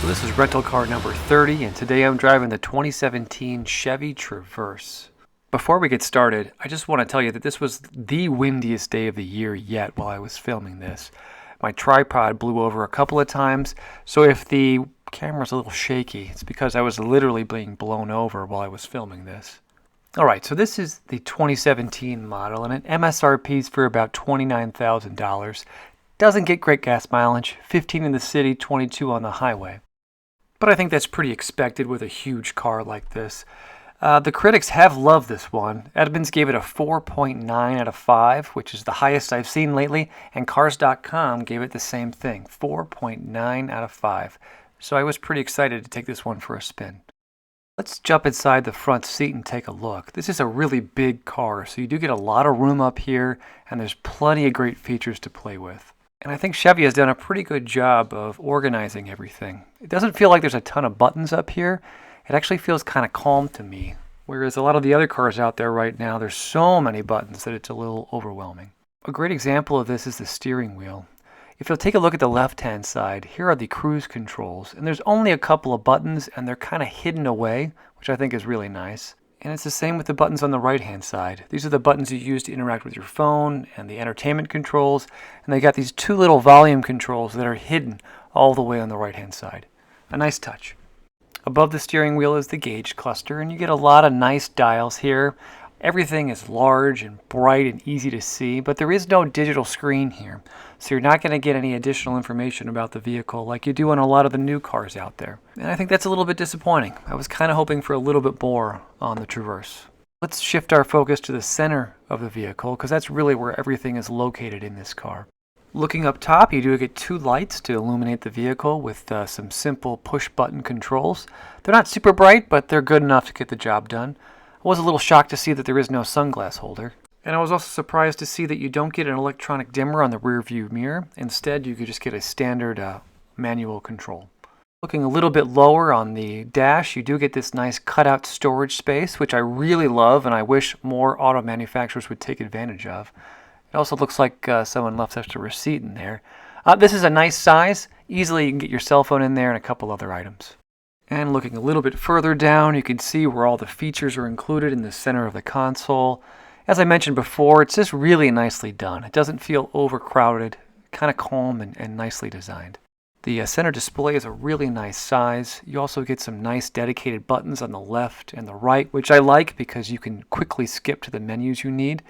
So this is rental car number 30, and today I'm driving the 2017 Chevy Traverse. Before we get started, I just want to tell you that this was the windiest day of the year yet while I was filming this. My tripod blew over a couple of times, so if the camera's a little shaky, it's because I was literally being blown over while I was filming this. Alright, so this is the 2017 model, and it MSRP's for about $29,000. Doesn't get great gas mileage, 15 in the city, 22 on the highway. But I think that's pretty expected with a huge car like this. The critics have loved this one. Edmunds gave it a 4.9 out of 5, which is the highest I've seen lately, and Cars.com gave it the same thing, 4.9 out of 5. So I was pretty excited to take this one for a spin. Let's jump inside the front seat and take a look. This is a really big car, so you do get a lot of room up here, and there's plenty of great features to play with. And I think Chevy has done a pretty good job of organizing everything. It doesn't feel like there's a ton of buttons up here. It actually feels kind of calm to me. Whereas a lot of the other cars out there right now, there's so many buttons that it's a little overwhelming. A great example of this is the steering wheel. If you'll take a look at the left-hand side, here are the cruise controls. And there's only a couple of buttons, and they're kind of hidden away, which I think is really nice. And it's the same with the buttons on the right-hand side. These are the buttons you use to interact with your phone and the entertainment controls. And they got these two little volume controls that are hidden all the way on the right-hand side. A nice touch. Above the steering wheel is the gauge cluster, and you get a lot of nice dials here. Everything is large and bright and easy to see, but there is no digital screen here. So you're not going to get any additional information about the vehicle like you do on a lot of the new cars out there. And I think that's a little bit disappointing. I was kind of hoping for a little bit more on the Traverse. Let's shift our focus to the center of the vehicle, because that's really where everything is located in this car. Looking up top, you do get two lights to illuminate the vehicle with some simple push-button controls. They're not super bright, but they're good enough to get the job done. I was a little shocked to see that there is no sunglass holder. And I was also surprised to see that you don't get an electronic dimmer on the rear view mirror. Instead, you could just get a standard manual control. Looking a little bit lower on the dash, you do get this nice cutout storage space, which I really love and I wish more auto manufacturers would take advantage of. It also looks like someone left us a receipt in there. This is a nice size. Easily you can get your cell phone in there and a couple other items. And looking a little bit further down, you can see where all the features are included in the center of the console. As I mentioned before, it's just really nicely done. It doesn't feel overcrowded, kind of calm and nicely designed. The center display is a really nice size. You also get some nice dedicated buttons on the left and the right, which I like because you can quickly skip to the menus you need.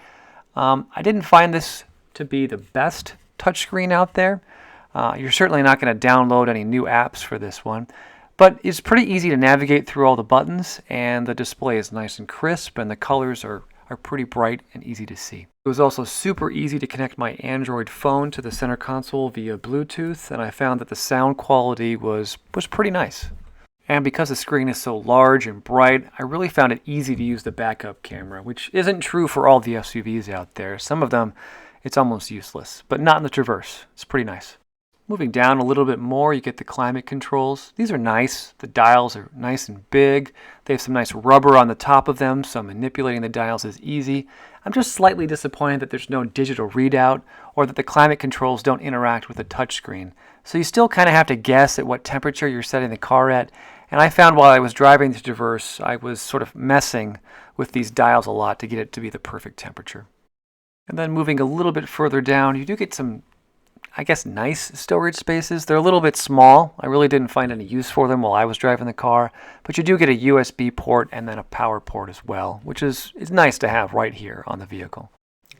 I didn't find this to be the best touchscreen out there. You're certainly not going to download any new apps for this one. But it's pretty easy to navigate through all the buttons, and the display is nice and crisp, and the colors are pretty bright and easy to see. It was also super easy to connect my Android phone to the center console via Bluetooth, and I found that the sound quality was pretty nice. And because the screen is so large and bright, I really found it easy to use the backup camera, which isn't true for all the SUVs out there. Some of them, it's almost useless, but not in the Traverse. It's pretty nice. Moving down a little bit more, you get the climate controls. These are nice. The dials are nice and big. They have some nice rubber on the top of them, so manipulating the dials is easy. I'm just slightly disappointed that there's no digital readout or that the climate controls don't interact with the touchscreen. So you still kind of have to guess at what temperature you're setting the car at. And I found while I was driving the Traverse, I was sort of messing with these dials a lot to get it to be the perfect temperature. And then moving a little bit further down, you do get some nice storage spaces. They're a little bit small. I really didn't find any use for them while I was driving the car. But you do get a USB port and then a power port as well, which is nice to have right here on the vehicle.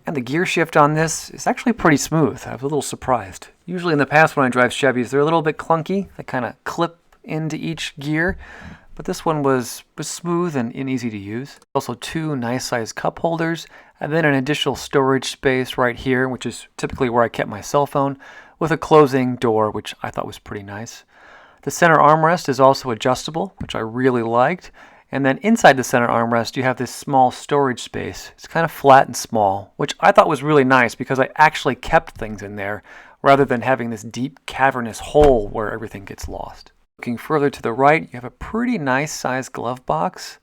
And the gear shift on this is actually pretty smooth. I was a little surprised. Usually in the past when I drive Chevys, they're a little bit clunky. They kind of clip into each gear. But this one was smooth and easy to use. Also two nice sized cup holders, and then an additional storage space right here, which is typically where I kept my cell phone, with a closing door, which I thought was pretty nice. The center armrest is also adjustable, which I really liked. And then inside the center armrest, you have this small storage space. It's kind of flat and small, which I thought was really nice because I actually kept things in there rather than having this deep cavernous hole where everything gets lost. Looking further to the right, you have a pretty nice sized glove box.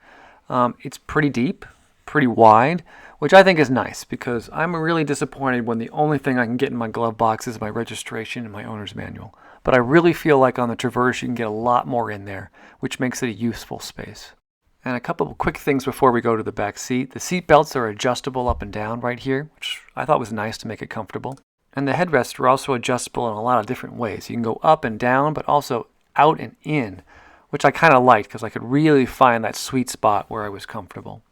It's pretty deep, pretty wide, which I think is nice because I'm really disappointed when the only thing I can get in my glove box is my registration and my owner's manual. But I really feel like on the Traverse you can get a lot more in there, which makes it a useful space. And a couple of quick things before we go to the back seat. The seat belts are adjustable up and down right here, which I thought was nice to make it comfortable. And the headrests are also adjustable in a lot of different ways. You can go up and down, but also out and in, which I kind of liked because I could really find that sweet spot where I was comfortable.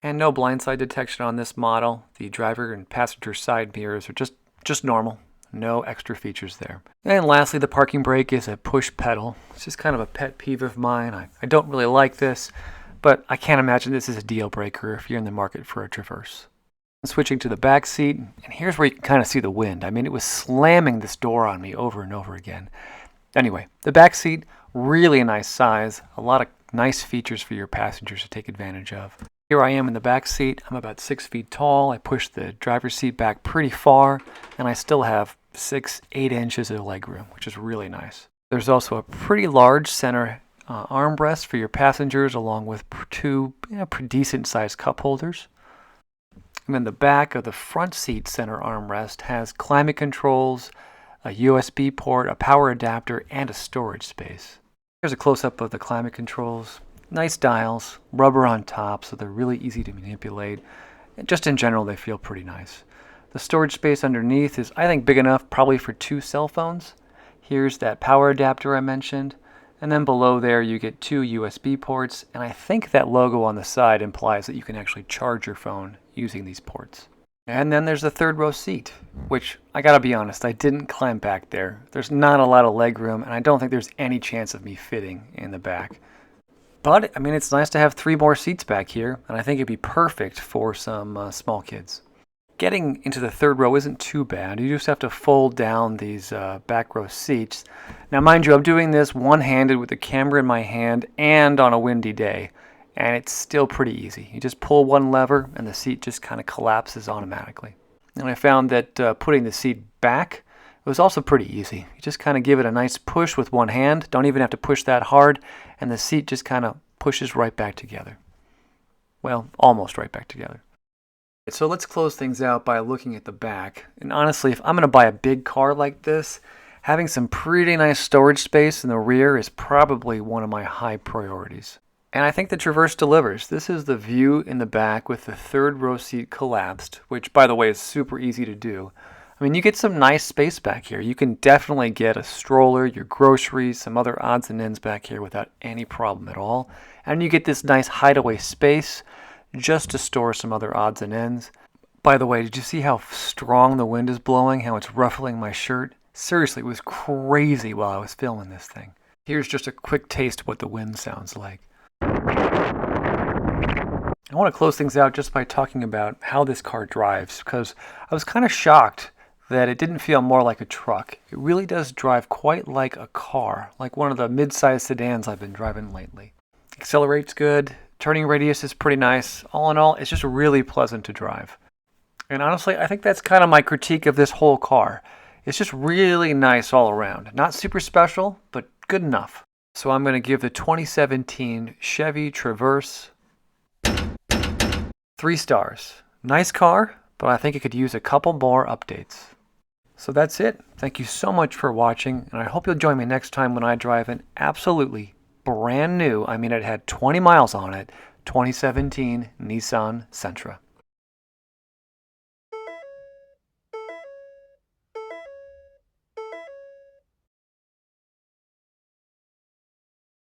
And no blindside detection on this model. The driver and passenger side mirrors are just normal. No extra features there. And lastly, the parking brake is a push pedal. It's just kind of a pet peeve of mine. I don't really like this, but I can't imagine this is a deal breaker if you're in the market for a Traverse. Switching to the back seat, and here's where you can kind of see the wind. I mean, it was slamming this door on me over and over again. Anyway, the back seat, really nice size, a lot of nice features for your passengers to take advantage of. Here I am in the back seat. I'm about 6 feet tall. I pushed the driver's seat back pretty far, and I still have 6-8 inches of legroom, which is really nice. There's also a pretty large center armrest for your passengers, along with two pretty decent sized cup holders. And then the back of the front seat center armrest has climate controls, a USB port, a power adapter, and a storage space. Here's a close-up of the climate controls. Nice dials, rubber on top, so they're really easy to manipulate. And just in general, they feel pretty nice. The storage space underneath is, I think, big enough probably for 2 cell phones. Here's that power adapter I mentioned. And then below there you get 2 USB ports, and I think that logo on the side implies that you can actually charge your phone using these ports. And then there's the third row seat, which I gotta be honest, I didn't climb back there. There's not a lot of leg room, and I don't think there's any chance of me fitting in the back. But, I mean, it's nice to have 3 more seats back here, and I think it'd be perfect for some small kids. Getting into the third row isn't too bad. You just have to fold down these back row seats. Now, mind you, I'm doing this one-handed with the camera in my hand and on a windy day, and it's still pretty easy. You just pull one lever, and the seat just kind of collapses automatically. And I found that putting the seat back was also pretty easy. You just kind of give it a nice push with one hand. Don't even have to push that hard, and the seat just kind of pushes right back together. Well, almost right back together. So let's close things out by looking at the back. And honestly, if I'm going to buy a big car like this, having some pretty nice storage space in the rear is probably one of my high priorities. And I think the Traverse delivers. This is the view in the back with the third row seat collapsed, which, by the way, is super easy to do. I mean, you get some nice space back here. You can definitely get a stroller, your groceries, some other odds and ends back here without any problem at all. And you get this nice hideaway space just to store some other odds and ends. By the way, did you see how strong the wind is blowing, how it's ruffling my shirt? Seriously, it was crazy while I was filming this thing. Here's just a quick taste of what the wind sounds like. I want to close things out just by talking about how this car drives, because I was kind of shocked that it didn't feel more like a truck. It really does drive quite like a car, like one of the mid-sized sedans I've been driving lately. Accelerates good, turning radius is pretty nice. All in all, it's just really pleasant to drive. And honestly, I think that's kind of my critique of this whole car. It's just really nice all around. Not super special, but good enough. So I'm going to give the 2017 Chevy Traverse 3 stars. Nice car, but I think it could use a couple more updates. So that's it. Thank you so much for watching, and I hope you'll join me next time when I drive an absolutely brand new, I mean it had 20 miles on it, 2017 Nissan Sentra.